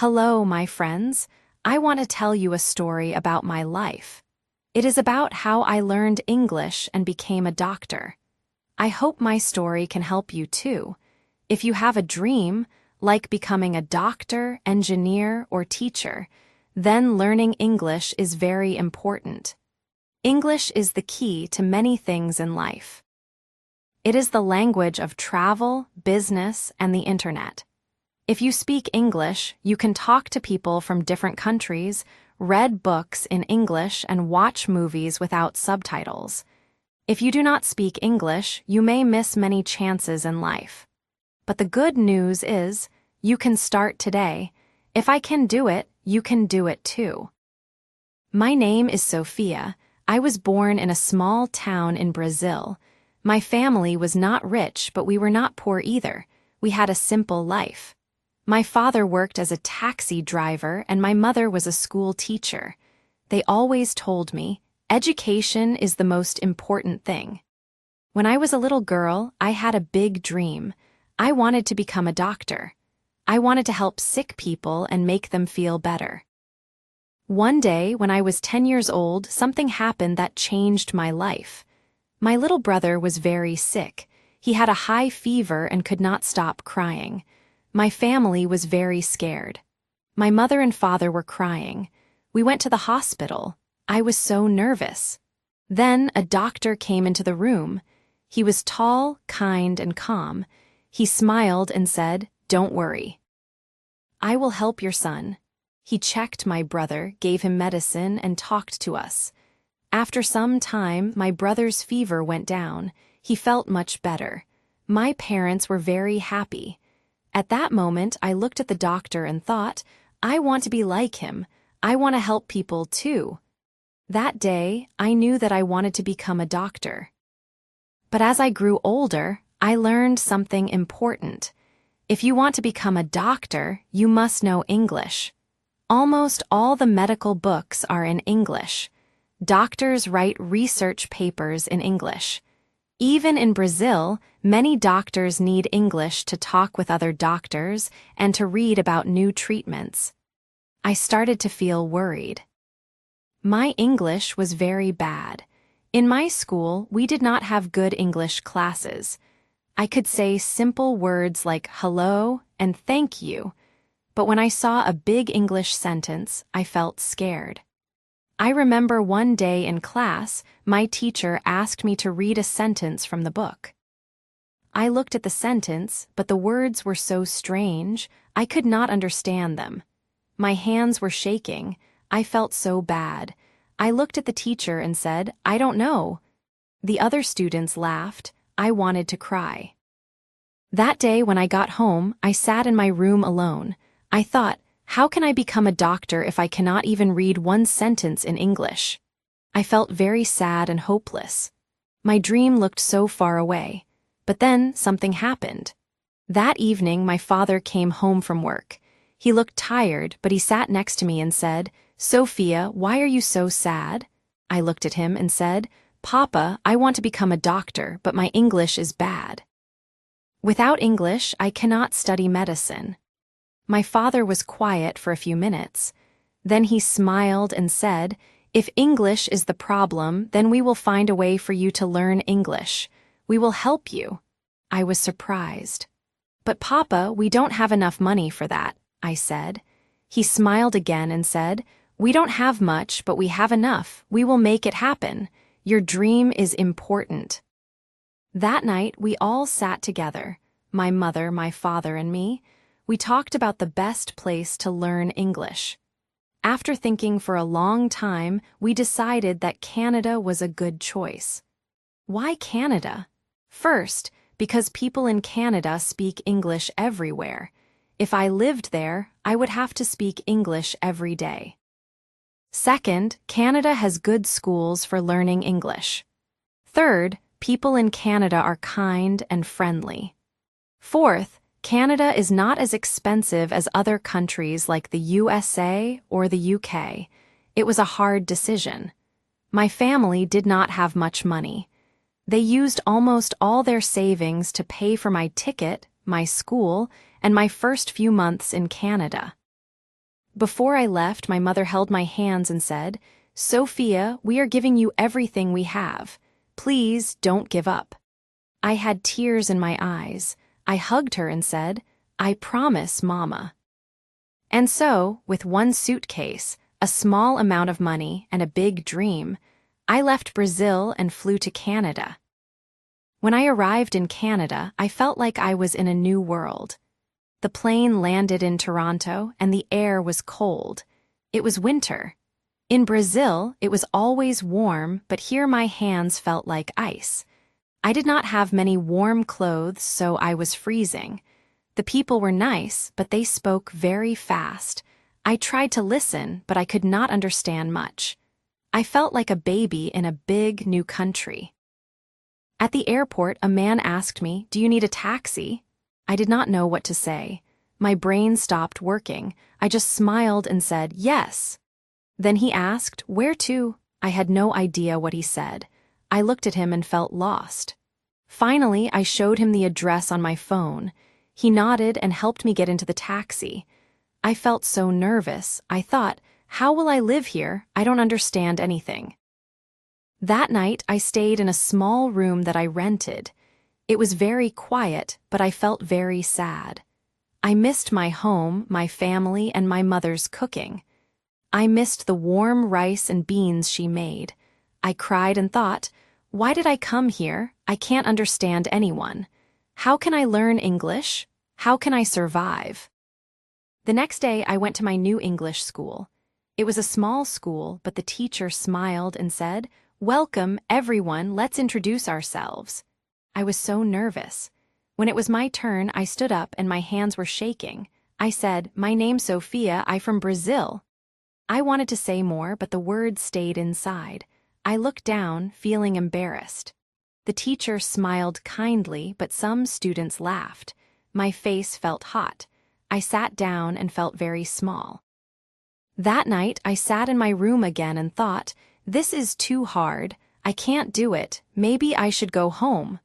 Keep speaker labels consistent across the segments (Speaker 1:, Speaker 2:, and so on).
Speaker 1: Hello, my friends. I want to tell you a story about my life. It is about how I learned English and became a doctor. I hope my story can help you too. If you have a dream, like becoming a doctor, engineer, or teacher, then learning English is very important. English is the key to many things in life. It is the language of travel, business, and the internet. If you speak English, you can talk to people from different countries, read books in English, and watch movies without subtitles. If you do not speak English, you may miss many chances in life. But the good news is, you can start today. If I can do it, you can do it too. My name is Sophia. I was born in a small town in Brazil. My family was not rich, but we were not poor either. We had a simple life. My father worked as a taxi driver and my mother was a school teacher. They always told me, education is the most important thing. When I was a little girl, I had a big dream. I wanted to become a doctor. I wanted to help sick people and make them feel better. One day, when I was 10 years old, something happened that changed my life. My little brother was very sick. He had a high fever and could not stop crying. My family was very scared. My mother and father were crying. We went to the hospital. I was so nervous. Then a doctor came into the room. He was tall, kind, and calm. He smiled and said, "Don't worry. I will help your son." He checked my brother, gave him medicine, and talked to us. After some time, my brother's fever went down. He felt much better. My parents were very happy. At that moment, I looked at the doctor and thought, I want to be like him. I want to help people too. That day, I knew that I wanted to become a doctor. But as I grew older, I learned something important. If you want to become a doctor, you must know English. Almost all the medical books are in English. Doctors write research papers in English. Even in Brazil, many doctors need English to talk with other doctors and to read about new treatments. I started to feel worried. My English was very bad. In my school, we did not have good English classes. I could say simple words like hello and thank you, but when I saw a big English sentence, I felt scared. I remember one day in class, my teacher asked me to read a sentence from the book. I looked at the sentence, but the words were so strange, I could not understand them. My hands were shaking. I felt so bad. I looked at the teacher and said, "I don't know." The other students laughed. I wanted to cry. That day when I got home, I sat in my room alone. I thought, how can I become a doctor if I cannot even read one sentence in English? I felt very sad and hopeless. My dream looked so far away. But then something happened. That evening, my father came home from work. He looked tired, but he sat next to me and said, "Sophia, why are you so sad?" I looked at him and said, "Papa, I want to become a doctor, but my English is bad. Without English, I cannot study medicine." My father was quiet for a few minutes. Then he smiled and said, "If English is the problem, then we will find a way for you to learn English. We will help you." I was surprised. "But Papa, we don't have enough money for that," I said. He smiled again and said, "We don't have much, but we have enough. We will make it happen. Your dream is important." That night, we all sat together, my mother, my father, and me. We talked about the best place to learn English. After thinking for a long time, we decided that Canada was a good choice. Why Canada? First, because people in Canada speak English everywhere. If I lived there, I would have to speak English every day. Second, Canada has good schools for learning English. Third, people in Canada are kind and friendly. Fourth, Canada is not as expensive as other countries like the USA or the UK. It was a hard decision. My family did not have much money. They used almost all their savings to pay for my ticket, my school, and my first few months in Canada. Before I left, my mother held my hands and said, "Sophia, we are giving you everything we have. Please don't give up." I had tears in my eyes. I hugged her and said, "I promise, Mama." And so, with one suitcase, a small amount of money, and a big dream, I left Brazil and flew to Canada. When I arrived in Canada, I felt like I was in a new world. The plane landed in Toronto, and the air was cold. It was winter. In Brazil, it was always warm, but here my hands felt like ice. I did not have many warm clothes, so I was freezing. The people were nice, but they spoke very fast. I tried to listen, but I could not understand much. I felt like a baby in a big new country. At the airport, a man asked me, "Do you need a taxi?" I did not know what to say. My brain stopped working. I just smiled and said, "Yes." Then he asked, "Where to?" I had no idea what he said. I looked at him and felt lost. Finally, I showed him the address on my phone. He nodded and helped me get into the taxi. I felt so nervous. I thought, how will I live here? I don't understand anything. That night, I stayed in a small room that I rented. It was very quiet, but I felt very sad. I missed my home, my family, and my mother's cooking. I missed the warm rice and beans she made. I cried and thought, why did I come here? I can't understand anyone. How can I learn English? How can I survive? The next day, I went to my new English school. It was a small school, but the teacher smiled and said, "Welcome, everyone, let's introduce ourselves." I was so nervous. When it was my turn, I stood up and my hands were shaking. I said, "My name's Sophia, I'm from Brazil." I wanted to say more, but the words stayed inside. I looked down, feeling embarrassed. The teacher smiled kindly, but some students laughed. My face felt hot. I sat down and felt very small. That night, I sat in my room again and thought, this is too hard. I can't do it. Maybe I should go home.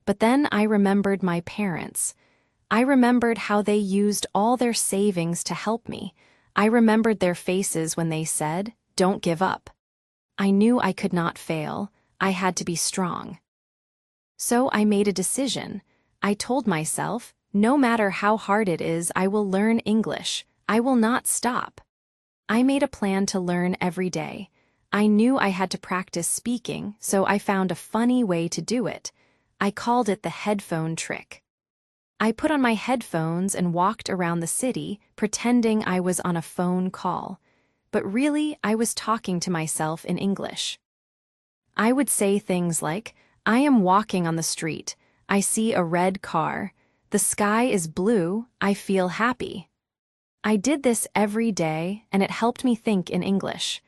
Speaker 1: But then I remembered my parents. I remembered how they used all their savings to help me. I remembered their faces when they said, "Don't give up." I knew I could not fail. I had to be strong. So I made a decision. I told myself, no matter how hard it is, I will learn English. I will not stop. I made a plan to learn every day. I knew I had to practice speaking, so I found a funny way to do it. I called it the headphone trick. I put on my headphones and walked around the city, pretending I was on a phone call. But really, I was talking to myself in English. I would say things like, I am walking on the street. I see a red car. The sky is blue. I feel happy. I did this every day, and it helped me think in English.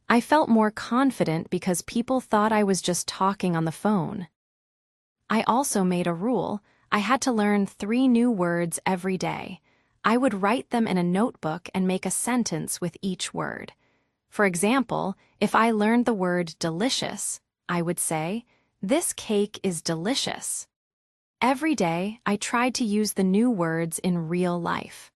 Speaker 1: I felt more confident because people thought I was just talking on the phone. I also made a rule. I had to learn 3 new words every day. I would write them in a notebook and make a sentence with each word. For example, if I learned the word delicious, I would say, "This cake is delicious." Every day, I tried to use the new words in real life.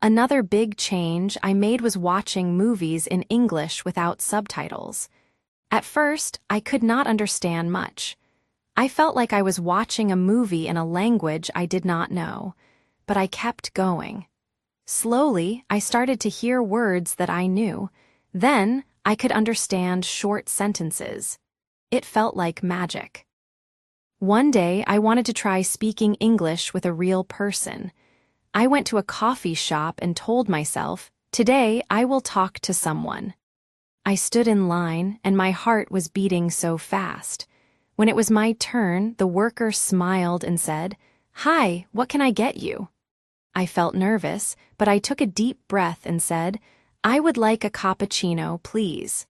Speaker 1: Another big change I made was watching movies in English without subtitles. At first, I could not understand much. I felt like I was watching a movie in a language I did not know, but I kept going. Slowly, I started to hear words that I knew. Then, I could understand short sentences. It felt like magic. One day, I wanted to try speaking English with a real person. I went to a coffee shop and told myself, today I will talk to someone. I stood in line, and my heart was beating so fast. When it was my turn, the worker smiled and said, "Hi, what can I get you?" I felt nervous, but I took a deep breath and said, "I would like a cappuccino, please."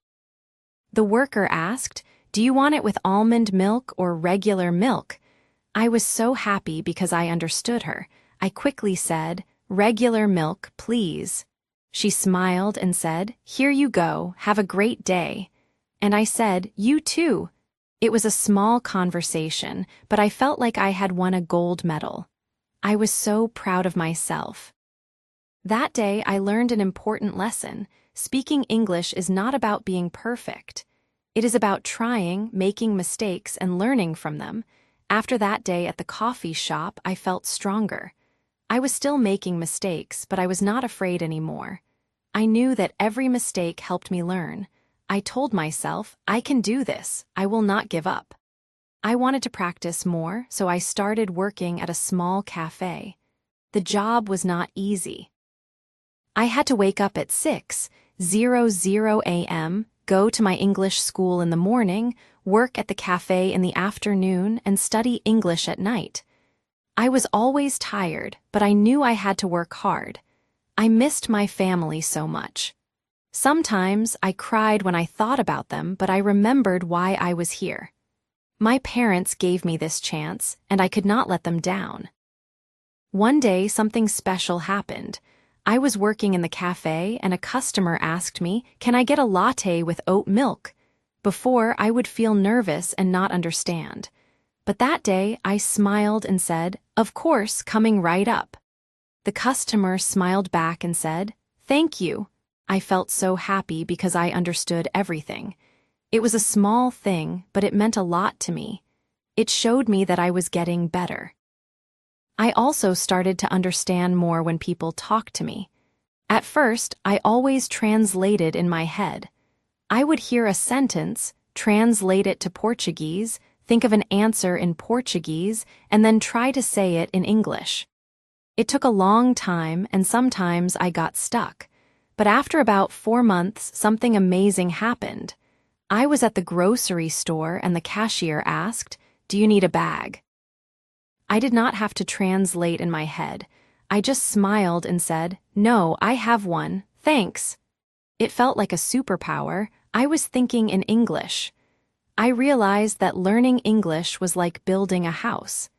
Speaker 1: The worker asked, "Do you want it with almond milk or regular milk?" I was so happy because I understood her. I quickly said, "Regular milk, please." She smiled and said, "Here you go, have a great day." And I said, "You too." It was a small conversation, but I felt like I had won a gold medal. I was so proud of myself. That day, I learned an important lesson. Speaking English is not about being perfect. It is about trying, making mistakes, and learning from them. After that day at the coffee shop, I felt stronger. I was still making mistakes, but I was not afraid anymore. I knew that every mistake helped me learn. I told myself, I can do this. I will not give up. I wanted to practice more, so I started working at a small cafe. The job was not easy. I had to wake up at 6:00 a.m., go to my English school in the morning, work at the cafe in the afternoon, and study English at night. I was always tired, but I knew I had to work hard. I missed my family so much. Sometimes I cried when I thought about them, but I remembered why I was here. My parents gave me this chance, and I could not let them down. One day, something special happened. I was working in the cafe, and a customer asked me, "Can I get a latte with oat milk?" Before, I would feel nervous and not understand. But that day, I smiled and said, "Of course, coming right up." The customer smiled back and said, "Thank you." I felt so happy because I understood everything. It was a small thing, but it meant a lot to me. It showed me that I was getting better. I also started to understand more when people talked to me. At first, I always translated in my head. I would hear a sentence, translate it to Portuguese, think of an answer in Portuguese, and then try to say it in English. It took a long time, and sometimes I got stuck. But after about 4 months, something amazing happened. I was at the grocery store and the cashier asked, "Do you need a bag?" I did not have to translate in my head. I just smiled and said, "No, I have one, thanks." It felt like a superpower. I was thinking in English. I realized that learning English was like building a house.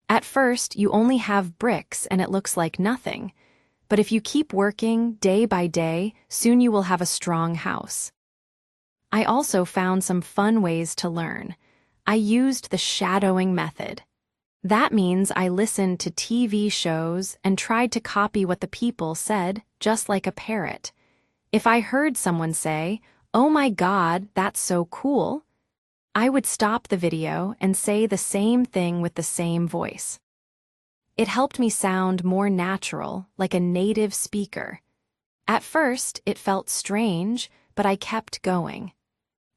Speaker 1: At first, you only have bricks and it looks like nothing. But if you keep working day by day, soon you will have a strong house. I also found some fun ways to learn. I used the shadowing method. That means I listened to TV shows and tried to copy what the people said, just like a parrot. If I heard someone say, "Oh my God, that's so cool," I would stop the video and say the same thing with the same voice. It helped me sound more natural, like a native speaker. At first, it felt strange, but I kept going.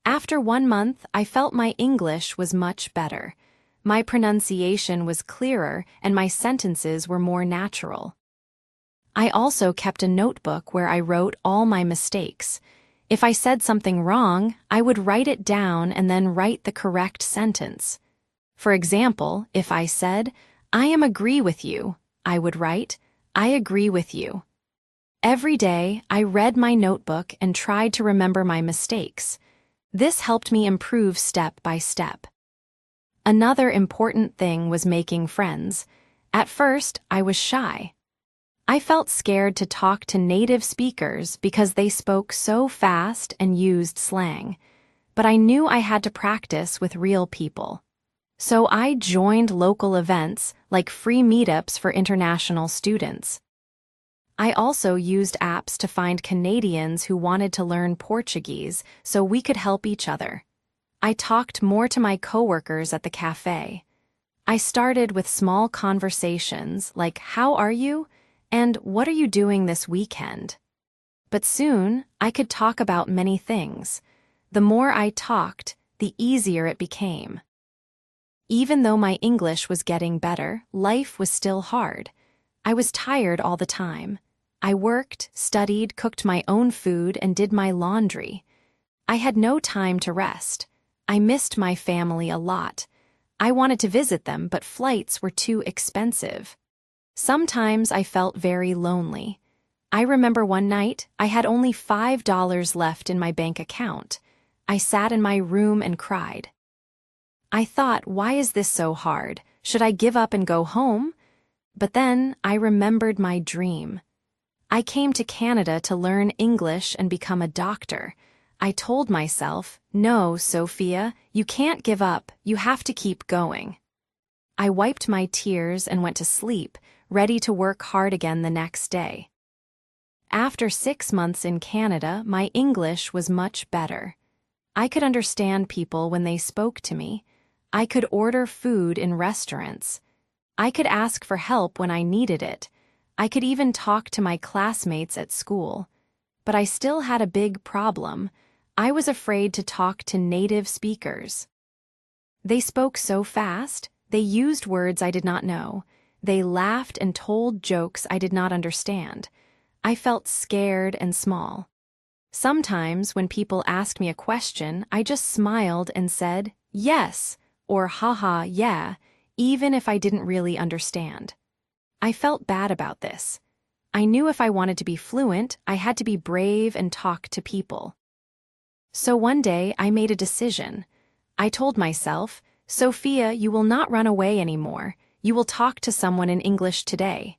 Speaker 1: After 1 month, I felt my English was much better. My pronunciation was clearer and my sentences were more natural. I also kept a notebook where I wrote all my mistakes. If I said something wrong, I would write it down and then write the correct sentence. For example, if I said, "I am agree with you," I would write, "I agree with you." Every day, I read my notebook and tried to remember my mistakes. This helped me improve step by step. Another important thing was making friends. At first, I was shy. I felt scared to talk to native speakers because they spoke so fast and used slang. But I knew I had to practice with real people. So I joined local events like free meetups for international students. I also used apps to find Canadians who wanted to learn Portuguese so we could help each other. I talked more to my coworkers at the cafe. I started with small conversations like, "How are you?" and "What are you doing this weekend?" But soon, I could talk about many things. The more I talked, the easier it became. Even though my English was getting better, life was still hard. I was tired all the time. I worked, studied, cooked my own food, and did my laundry. I had no time to rest. I missed my family a lot. I wanted to visit them, but flights were too expensive. Sometimes I felt very lonely. I remember one night, I had only $5 left in my bank account. I sat in my room and cried. I thought, why is this so hard? Should I give up and go home? But then I remembered my dream. I came to Canada to learn English and become a doctor. I told myself, "No, Sophia, you can't give up, you have to keep going." I wiped my tears and went to sleep, ready to work hard again the next day. after 6 months in Canada, my English was much better. I could understand people when they spoke to me. I could order food in restaurants. I could ask for help when I needed it. I could even talk to my classmates at school. But I still had a big problem. I was afraid to talk to native speakers. They spoke so fast, they used words I did not know. They laughed and told jokes I did not understand. I felt scared and small. Sometimes when people asked me a question, I just smiled and said, yes, or haha, yeah, even if I didn't really understand. I felt bad about this. I knew if I wanted to be fluent, I had to be brave and talk to people. So one day, I made a decision. I told myself, Sophia, you will not run away anymore. You will talk to someone in English today.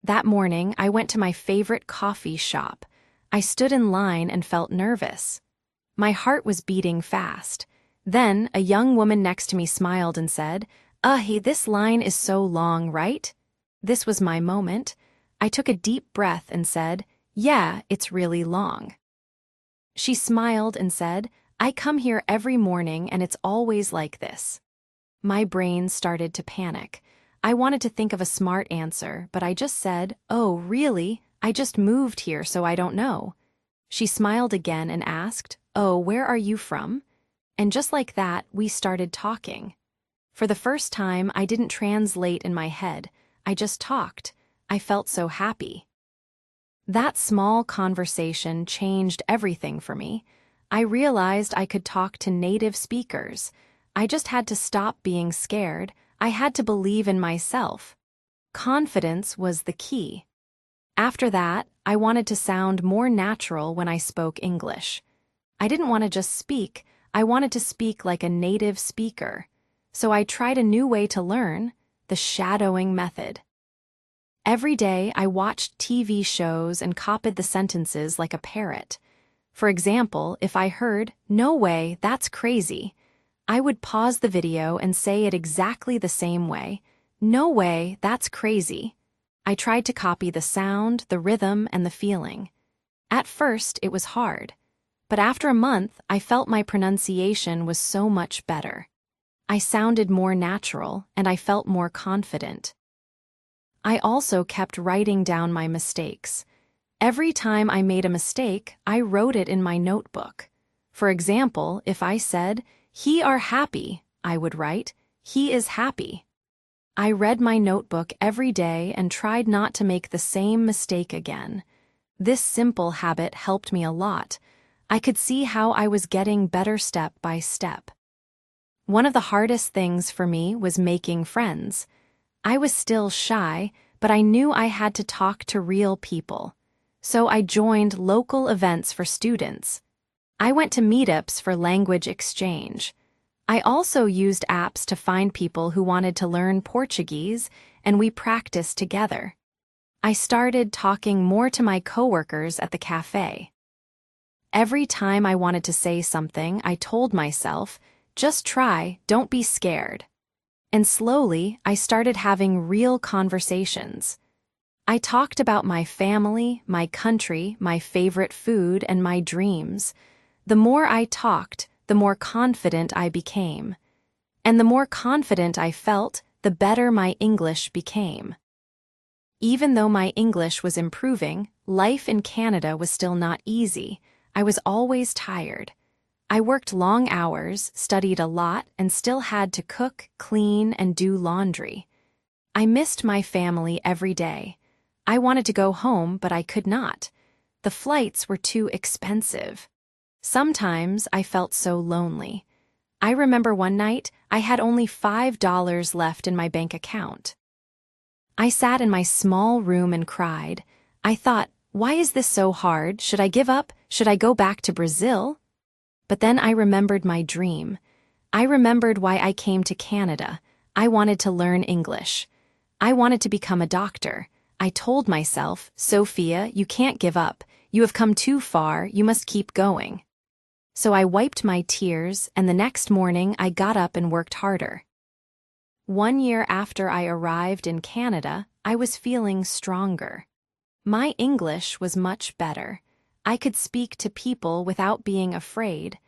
Speaker 1: That morning, I went to my favorite coffee shop. I stood in line and felt nervous. My heart was beating fast. Then, a young woman next to me smiled and said, hey, this line is so long, right? This was my moment. I took a deep breath and said, yeah, it's really long. She smiled and said, I come here every morning and it's always like this. My brain started to panic. I wanted to think of a smart answer, but I just said, oh, really? I just moved here, so I don't know. She smiled again and asked, oh, where are you from? And just like that, we started talking. For the first time, I didn't translate in my head. I just talked. I felt so happy. That small conversation changed everything for me. I realized I could talk to native speakers. I just had to stop being scared. I had to believe in myself. Confidence was the key. After that, I wanted to sound more natural when I spoke English. I didn't want to just speak, I wanted to speak like a native speaker. So I tried a new way to learn, the shadowing method. Every day, I watched TV shows and copied the sentences like a parrot. For example, if I heard, no way, that's crazy, I would pause the video and say it exactly the same way. No way, that's crazy. I tried to copy the sound, the rhythm, and the feeling. At first, it was hard. But after a month, I felt my pronunciation was so much better. I sounded more natural, and I felt more confident. I also kept writing down my mistakes. Every time I made a mistake, I wrote it in my notebook. For example, if I said, he are happy, I would write, he is happy. I read my notebook every day and tried not to make the same mistake again. This simple habit helped me a lot. I could see how I was getting better step by step. One of the hardest things for me was making friends. I was still shy, but I knew I had to talk to real people. So I joined local events for students. I went to meetups for language exchange. I also used apps to find people who wanted to learn Portuguese, and we practiced together. I started talking more to my coworkers at the cafe. Every time I wanted to say something, I told myself, just try, don't be scared. And slowly, I started having real conversations. I talked about my family, my country, my favorite food, and my dreams. The more I talked, the more confident I became. And the more confident I felt, the better my English became. Even though my English was improving, life in Canada was still not easy. I was always tired. I worked long hours, studied a lot, and still had to cook, clean, and do laundry. I missed my family every day. I wanted to go home, but I could not. The flights were too expensive. Sometimes I felt so lonely. I remember one night I had only $5 left in my bank account. I sat in my small room and cried. I thought, why is this so hard? Should I give up? Should I go back to Brazil? But then I remembered my dream. I remembered why I came to Canada. I wanted to learn English. I wanted to become a doctor. I told myself, Sophia, you can't give up. You have come too far. You must keep going. So I wiped my tears, and the next morning I got up and worked harder. 1 year after I arrived in Canada, I was feeling stronger. My English was much better. I could speak to people without being afraid.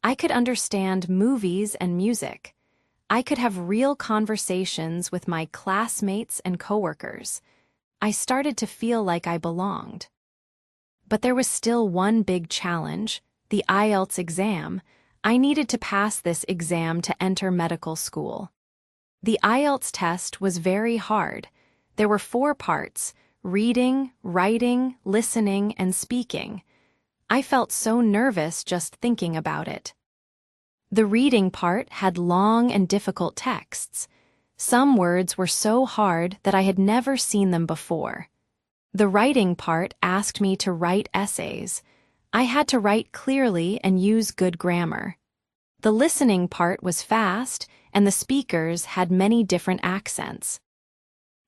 Speaker 1: I could understand movies and music. I could have real conversations with my classmates and coworkers. I started to feel like I belonged. But there was still one big challenge, the IELTS exam. I needed to pass this exam to enter medical school. The IELTS test was very hard. There were 4 parts: reading, writing, listening, and speaking. I felt so nervous just thinking about it. The reading part had long and difficult texts. Some words were so hard that I had never seen them before. The writing part asked me to write essays. I had to write clearly and use good grammar. The listening part was fast, and the speakers had many different accents.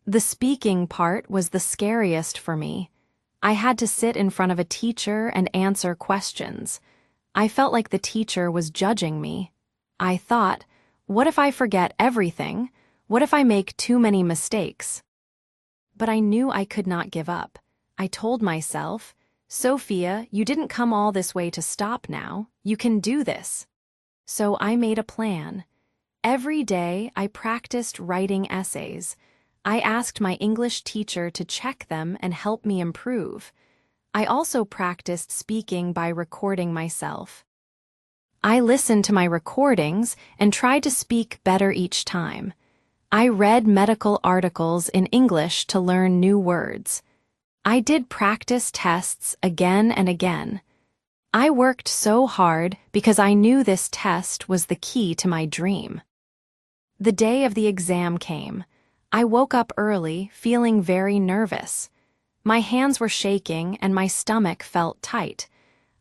Speaker 1: The speaking part was the scariest for me. I had to sit in front of a teacher and answer questions. I felt like the teacher was judging me. I thought, what if I forget everything? What if I make too many mistakes? But I knew I could not give up. I told myself, Sophia, you didn't come all this way to stop now. You can do this. So I made a plan. Every day I practiced writing essays. I asked my English teacher to check them and help me improve. I also practiced speaking by recording myself. I listened to my recordings and tried to speak better each time. I read medical articles in English to learn new words. I did practice tests again and again. I worked so hard because I knew this test was the key to my dream. The day of the exam came. I woke up early, feeling very nervous. My hands were shaking and my stomach felt tight.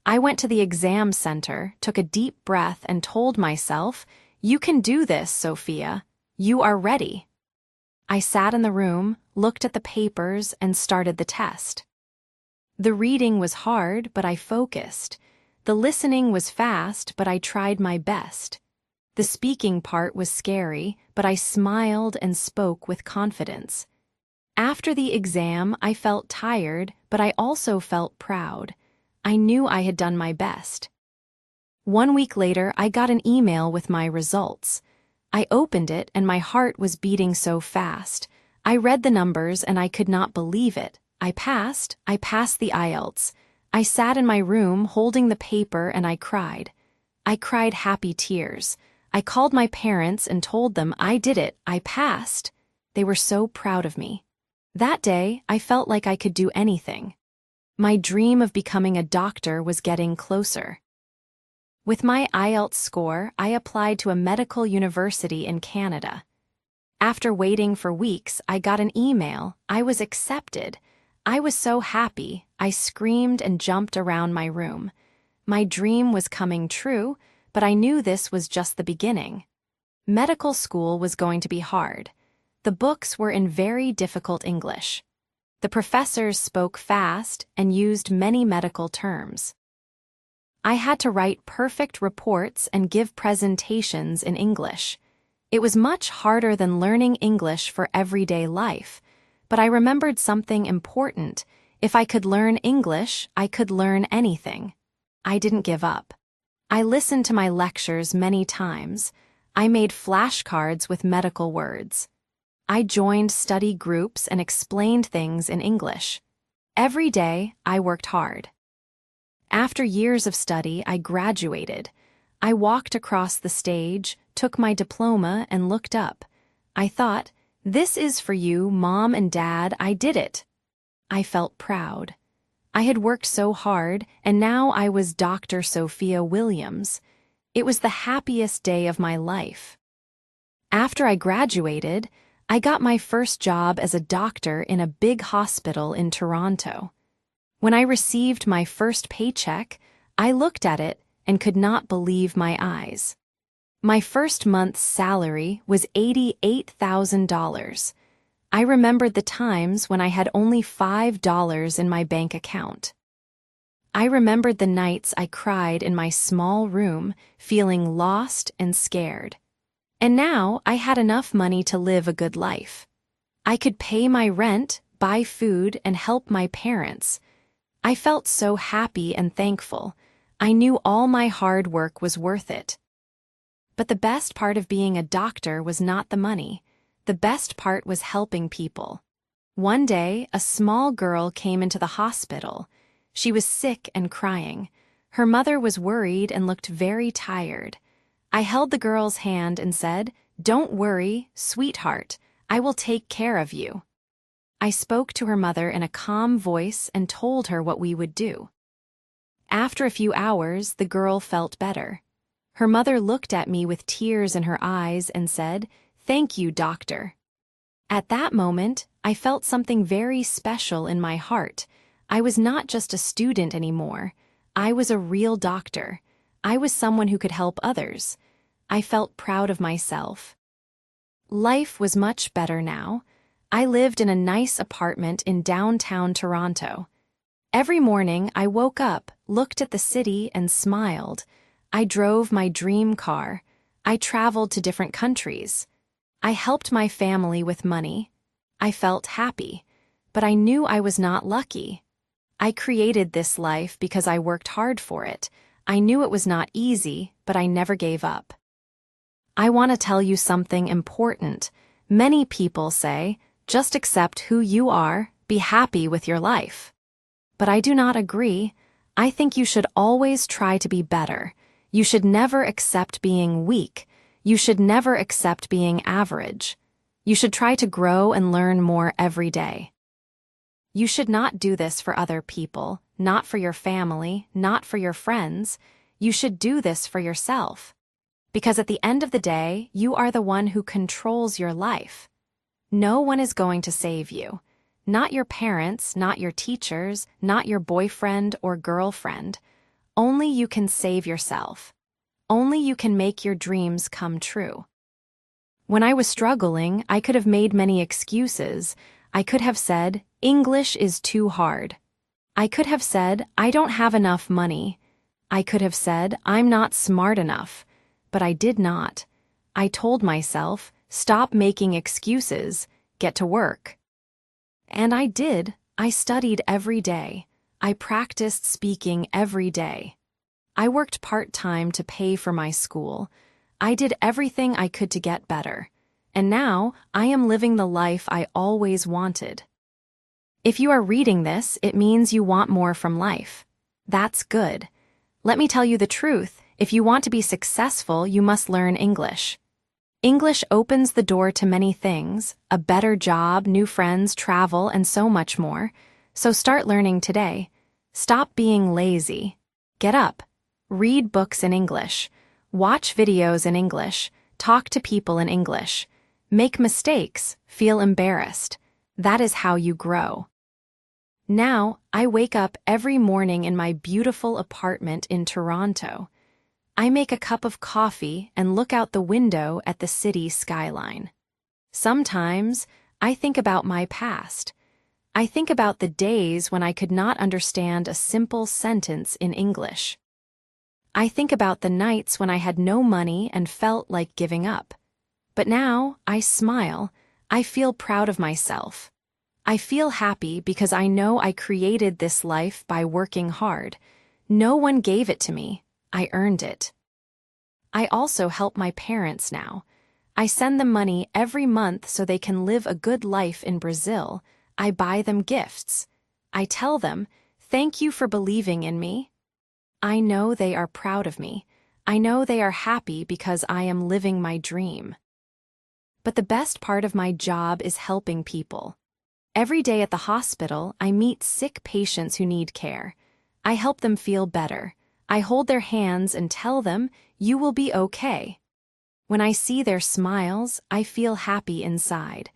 Speaker 1: I went to the exam center, took a deep breath, and told myself, you can do this, Sophia. You are ready. I sat in the room, looked at the papers, and started the test. The reading was hard, but I focused. The listening was fast, but I tried my best. The speaking part was scary, but I smiled and spoke with confidence. After the exam, I felt tired, but I also felt proud. I knew I had done my best. 1 week later, I got an email with my results. I opened it and my heart was beating so fast. I read the numbers and I could not believe it. I passed the IELTS. I sat in my room holding the paper and I cried. I cried happy tears. I called my parents and told them I did it, I passed. They were so proud of me. That day, I felt like I could do anything. My dream of becoming a doctor was getting closer. With my IELTS score, I applied to a medical university in Canada. After waiting for weeks, I got an email. I was accepted. I was so happy. I screamed and jumped around my room. My dream was coming true, but I knew this was just the beginning. Medical school was going to be hard. The books were in very difficult English. The professors spoke fast and used many medical terms. I had to write perfect reports and give presentations in English. It was much harder than learning English for everyday life, but I remembered something important. If I could learn English, I could learn anything. I didn't give up. I listened to my lectures many times. I made flashcards with medical words. I joined study groups and explained things in English. Every day, I worked hard. After years of study, I graduated. I walked across the stage, took my diploma, and looked up. I thought, this is for you, Mom and Dad, I did it. I felt proud. I had worked so hard, and now I was Dr. Sophia Williams. It was the happiest day of my life. After I graduated, I got my first job as a doctor in a big hospital in Toronto. When I received my first paycheck, I looked at it and could not believe my eyes. My first month's salary was $88,000. I remembered the times when I had only $5 in my bank account. I remembered the nights I cried in my small room, feeling lost and scared. And now I had enough money to live a good life. I could pay my rent, buy food, and help my parents. I felt so happy and thankful. I knew all my hard work was worth it. But the best part of being a doctor was not the money. The best part was helping people. One day, a small girl came into the hospital. She was sick and crying. Her mother was worried and looked very tired. I held the girl's hand and said, "Don't worry, sweetheart. I will take care of you." I spoke to her mother in a calm voice and told her what we would do. After a few hours, the girl felt better. Her mother looked at me with tears in her eyes and said, "Thank you, doctor." At that moment, I felt something very special in my heart. I was not just a student anymore. I was a real doctor. I was someone who could help others. I felt proud of myself. Life was much better now. I lived in a nice apartment in downtown Toronto. Every morning, I woke up, looked at the city, and smiled. I drove my dream car. I traveled to different countries. I helped my family with money. I felt happy, but I knew I was not lucky. I created this life because I worked hard for it. I knew it was not easy, but I never gave up. I want to tell you something important. Many people say, just accept who you are, be happy with your life. But I do not agree. I think you should always try to be better. You should never accept being weak. You should never accept being average. You should try to grow and learn more every day. You should not do this for other people, not for your family, not for your friends. You should do this for yourself. Because at the end of the day, you are the one who controls your life. No one is going to save you. Not your parents, not your teachers, not your boyfriend or girlfriend. Only you can save yourself. Only you can make your dreams come true. When I was struggling, I could have made many excuses. I could have said, English is too hard. I could have said, I don't have enough money. I could have said, I'm not smart enough. But I did not. I told myself, stop making excuses, get to work. And I did. I studied every day. I practiced speaking every day. I worked part-time to pay for my school. I did everything I could to get better. And now, I am living the life I always wanted. If you are reading this, it means you want more from life. That's good. Let me tell you the truth. If you want to be successful, you must learn English. English opens the door to many things, a better job, new friends, travel, and so much more. So start learning today. Stop being lazy. Get up. Read books in English. Watch videos in English. Talk to people in English. Make mistakes. Feel embarrassed. That is how you grow. Now, I wake up every morning in my beautiful apartment in Toronto. I make a cup of coffee and look out the window at the city skyline. Sometimes, I think about my past. I think about the days when I could not understand a simple sentence in English. I think about the nights when I had no money and felt like giving up. But now, I smile. I feel proud of myself. I feel happy because I know I created this life by working hard. No one gave it to me. I earned it. I also help my parents now. I send them money every month so they can live a good life in Brazil. I buy them gifts. I tell them, thank you for believing in me. I know they are proud of me. I know they are happy because I am living my dream. But the best part of my job is helping people. Every day at the hospital, I meet sick patients who need care. I help them feel better. I hold their hands and tell them, you will be okay. When I see their smiles, I feel happy inside.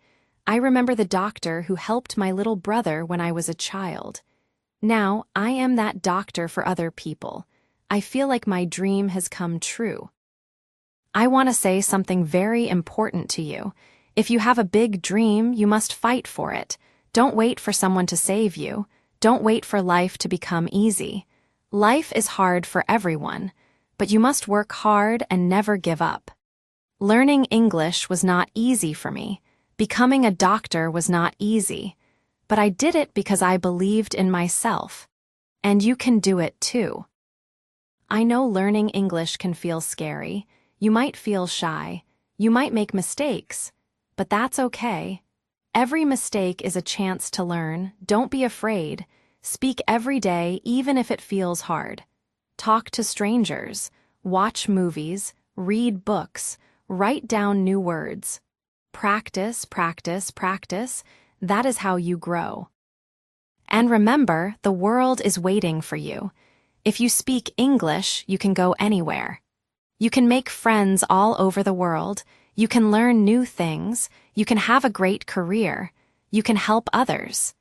Speaker 1: I remember the doctor who helped my little brother when I was a child. Now, I am that doctor for other people. I feel like my dream has come true. I want to say something very important to you. If you have a big dream, you must fight for it. Don't wait for someone to save you. Don't wait for life to become easy. Life is hard for everyone, but you must work hard and never give up. Learning English was not easy for me. Becoming a doctor was not easy. But I did it because I believed in myself. And you can do it too. I know learning English can feel scary. You might feel shy. You might make mistakes. But that's okay. Every mistake is a chance to learn. Don't be afraid. Speak every day, even if it feels hard. Talk to strangers. Watch movies. Read books. Write down new words. Practice, practice, practice. That is how you grow. And remember, the world is waiting for you. If you speak English, you can go anywhere. You can make friends all over the world. You can learn new things. You can have a great career. You can help others.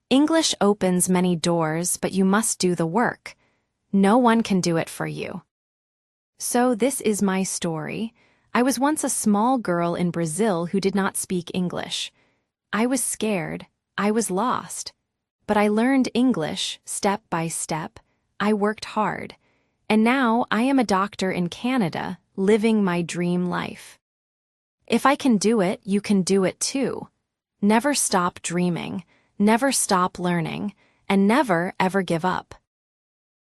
Speaker 1: English opens many doors, but you must do the work. No one can do it for you. So this is my story. I was once a small girl in Brazil who did not speak English. I was scared. I was lost. But I learned English step by step. I worked hard. And now I am a doctor in Canada, living my dream life. If I can do it, you can do it too. Never stop dreaming, never stop learning, and never ever give up.